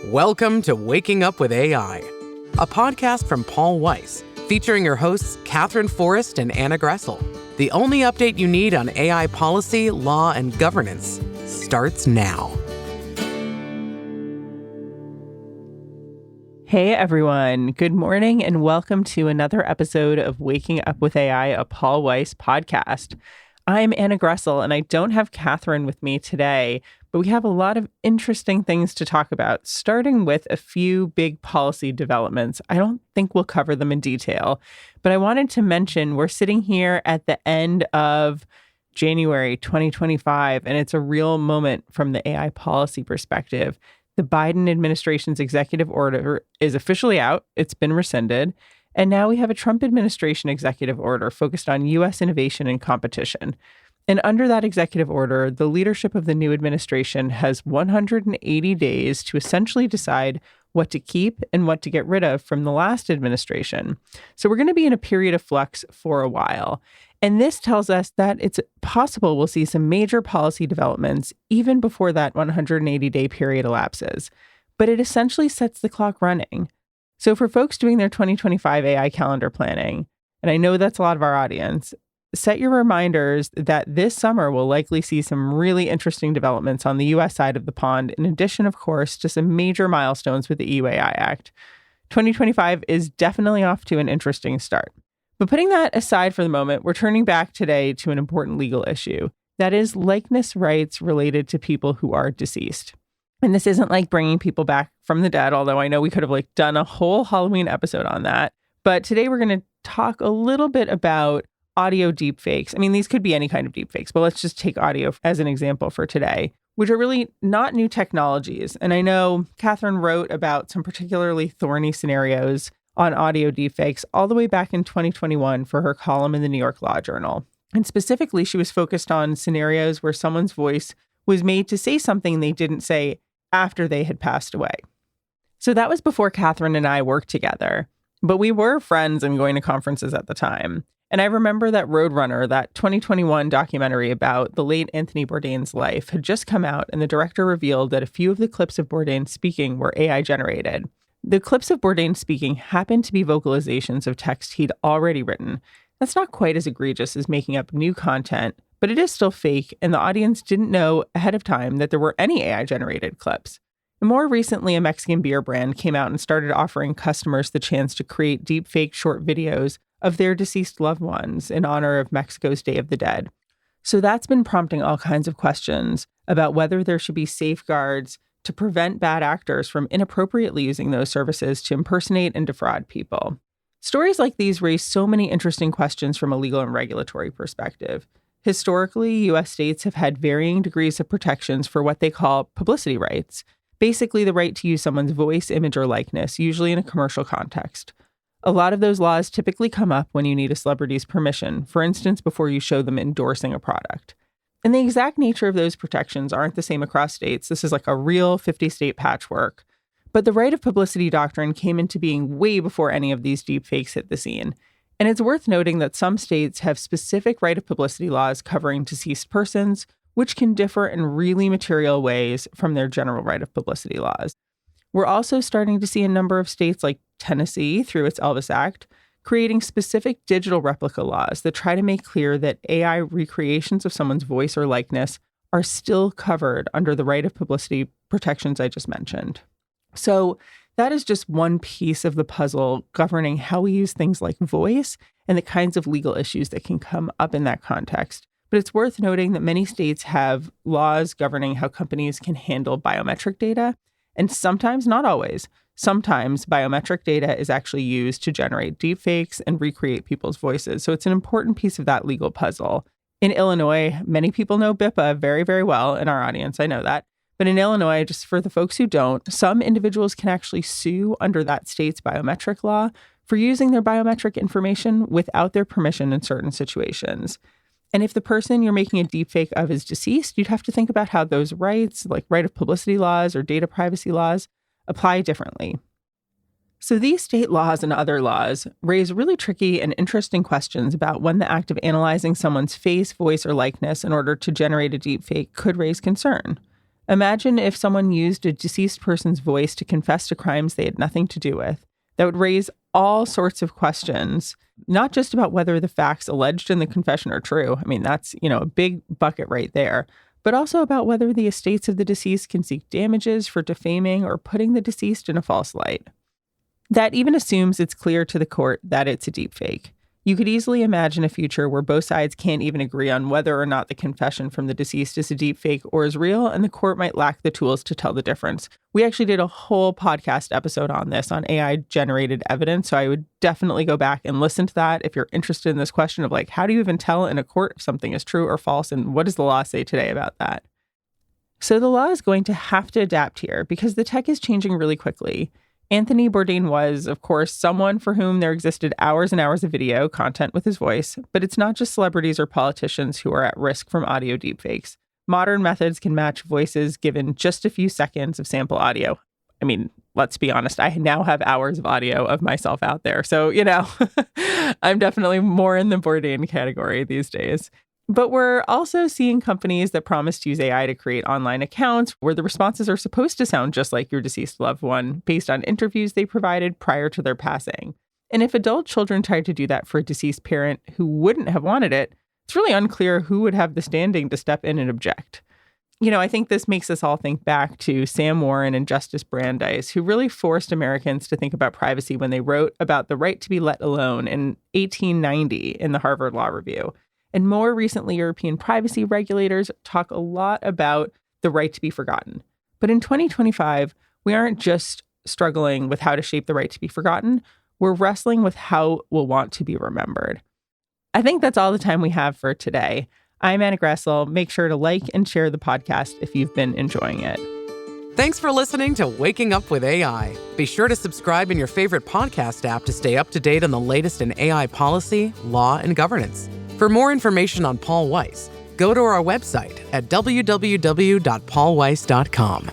Welcome to Waking Up with AI, a podcast from Paul Weiss, featuring your hosts Catherine Forrest and Anna Gressel. The only update you need on AI policy, law, and governance starts now. Hey everyone, good morning and welcome to another episode of Waking Up with AI, a Paul Weiss podcast. I'm Anna Gressel and I don't have Catherine with me today, but we have a lot of interesting things to talk about, starting with a few big policy developments. I don't think we'll cover them in detail, but I wanted to mention we're sitting here at the end of January 2025, and it's a real moment from the AI policy perspective. The Biden administration's executive order is officially out. It's been rescinded. And now we have a Trump administration executive order focused on U.S. innovation and competition. And under that executive order, the leadership of the new administration has 180 days to essentially decide what to keep and what to get rid of from the last administration. So we're going to be in a period of flux for a while. And this tells us that it's possible we'll see some major policy developments even before that 180-day period elapses. But it essentially sets the clock running. So for folks doing their 2025 AI calendar planning, and I know that's a lot of our audience, set your reminders that this summer we'll likely see some really interesting developments on the U.S. side of the pond, in addition, of course, to some major milestones with the EU AI Act. 2025 is definitely off to an interesting start. But putting that aside for the moment, we're turning back today to an important legal issue. That is likeness rights related to people who are deceased. And this isn't like bringing people back from the dead, although I know we could have done a whole Halloween episode on that. But today we're going to talk a little bit about audio deepfakes. I mean, these could be any kind of deepfakes, but let's just take audio as an example for today, which are really not new technologies. And I know Catherine wrote about some particularly thorny scenarios on audio deepfakes all the way back in 2021 for her column in the New York Law Journal. And specifically, she was focused on scenarios where someone's voice was made to say something they didn't say after they had passed away. So that was before Catherine and I worked together, but we were friends and going to conferences at the time. And I remember that Roadrunner, that 2021 documentary about the late Anthony Bourdain's life, had just come out, and the director revealed that a few of the clips of Bourdain speaking were AI generated. The clips of Bourdain speaking happened to be vocalizations of text he'd already written. That's not quite as egregious as making up new content, but it is still fake, and the audience didn't know ahead of time that there were any AI-generated clips. And more recently, a Mexican beer brand came out and started offering customers the chance to create deepfake short videos of their deceased loved ones in honor of Mexico's Day of the Dead. So that's been prompting all kinds of questions about whether there should be safeguards to prevent bad actors from inappropriately using those services to impersonate and defraud people. Stories like these raise so many interesting questions from a legal and regulatory perspective. Historically, U.S. states have had varying degrees of protections for what they call publicity rights, basically the right to use someone's voice, image, or likeness, usually in a commercial context. A lot of those laws typically come up when you need a celebrity's permission, for instance, before you show them endorsing a product. And the exact nature of those protections aren't the same across states. This is like a real 50-state patchwork. But the right of publicity doctrine came into being way before any of these deepfakes hit the scene. And it's worth noting that some states have specific right of publicity laws covering deceased persons, which can differ in really material ways from their general right of publicity laws. We're also starting to see a number of states like Tennessee, through its Elvis Act, creating specific digital replica laws that try to make clear that AI recreations of someone's voice or likeness are still covered under the right of publicity protections I just mentioned. So that is just one piece of the puzzle governing how we use things like voice and the kinds of legal issues that can come up in that context. But it's worth noting that many states have laws governing how companies can handle biometric data, and sometimes, not always, sometimes biometric data is actually used to generate deepfakes and recreate people's voices. So it's an important piece of that legal puzzle. In Illinois, many people know BIPA very, very well in our audience. I know that. But in Illinois, just for the folks who don't, some individuals can actually sue under that state's biometric law for using their biometric information without their permission in certain situations. And if the person you're making a deepfake of is deceased, you'd have to think about how those rights, like right of publicity laws or data privacy laws, apply differently. So these state laws and other laws raise really tricky and interesting questions about when the act of analyzing someone's face, voice, or likeness in order to generate a deepfake could raise concern. Imagine if someone used a deceased person's voice to confess to crimes they had nothing to do with. That would raise all sorts of questions, not just about whether the facts alleged in the confession are true. I mean, that's, a big bucket right there, but also about whether the estates of the deceased can seek damages for defaming or putting the deceased in a false light. That even assumes it's clear to the court that it's a deepfake. You could easily imagine a future where both sides can't even agree on whether or not the confession from the deceased is a deepfake or is real, and the court might lack the tools to tell the difference. We actually did a whole podcast episode on this, on AI-generated evidence, so I would definitely go back and listen to that if you're interested in this question of how do you even tell in a court if something is true or false, and what does the law say today about that? So the law is going to have to adapt here because the tech is changing really quickly. Anthony Bourdain was, of course, someone for whom there existed hours and hours of video content with his voice, but it's not just celebrities or politicians who are at risk from audio deepfakes. Modern methods can match voices given just a few seconds of sample audio. I mean, let's be honest, I now have hours of audio of myself out there. So, I'm definitely more in the Bourdain category these days. But we're also seeing companies that promise to use AI to create online accounts where the responses are supposed to sound just like your deceased loved one based on interviews they provided prior to their passing. And if adult children tried to do that for a deceased parent who wouldn't have wanted it, it's really unclear who would have the standing to step in and object. I think this makes us all think back to Sam Warren and Justice Brandeis, who really forced Americans to think about privacy when they wrote about the right to be let alone in 1890 in the Harvard Law Review. And more recently, European privacy regulators talk a lot about the right to be forgotten. But in 2025, we aren't just struggling with how to shape the right to be forgotten. We're wrestling with how we'll want to be remembered. I think that's all the time we have for today. I'm Anna Gressel. Make sure to like and share the podcast if you've been enjoying it. Thanks for listening to Waking Up with AI. Be sure to subscribe in your favorite podcast app to stay up to date on the latest in AI policy, law, and governance. For more information on Paul Weiss, go to our website at www.paulweiss.com.